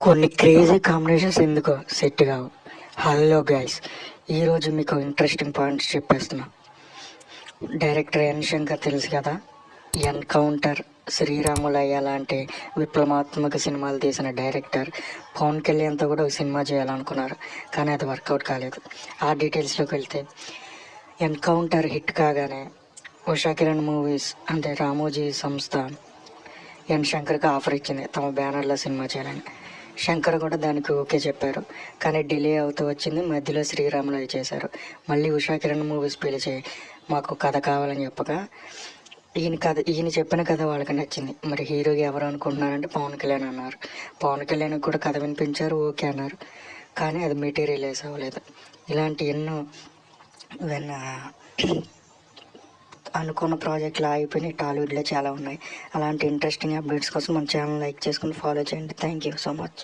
కొన్ని crazy combinations ఎందుకో set కావు. హలో గైస్, ఈరోజు మీకు ఇంట్రెస్టింగ్ పాయింట్స్ చెప్పేస్తున్నా. డైరెక్టర్ ఎన్ శంకర్ తెలుసు కదా. ఎన్కౌంటర్, శ్రీరాములయ్య లాంటి విప్లవాత్మక సినిమాలు తీసిన డైరెక్టర్. పవన్ కళ్యాణ్తో కూడా ఒక సినిమా చేయాలనుకున్నారు, కానీ అది వర్కౌట్ కాలేదు. ఆ డీటెయిల్స్లోకి వెళ్తే, ఎన్కౌంటర్ హిట్ కాగానే ఉషా కిరణ్ మూవీస్ అంటే రామోజీ సంస్థ ఎన్ శంకర్కి ఆఫర్ ఇచ్చింది తమ బ్యానర్లో సినిమా చేయాలని. శంకర్ కూడా దానికి ఓకే చెప్పారు, కానీ డిలే అవుతూ వచ్చింది. మధ్యలో శ్రీరాములు చేశారు. మళ్ళీ ఉషా కిరణ్ మూవీస్ పిలిచి మాకు కథ కావాలని చెప్పగా ఈయన చెప్పిన కథ వాళ్ళకి నచ్చింది. మరి హీరోగా ఎవరు అనుకుంటున్నారంటే పవన్ కళ్యాణ్ అన్నారు. పవన్ కళ్యాణ్కి కూడా కథ వినిపించారు, ఓకే అన్నారు, కానీ అది మెటీరియలైజ్ అవ్వలేదు. ఇలాంటి ఎన్నో అనుకున్న ప్రాజెక్టులు ఆగిపోయినాయి. టాలీవుడ్లో చాలా ఉన్నాయి. అలాంటి ఇంట్రెస్టింగ్ అప్డేట్స్ కోసం మన ఛానల్ లైక్ చేసుకుని ఫాలో చేయండి. Thank you so much.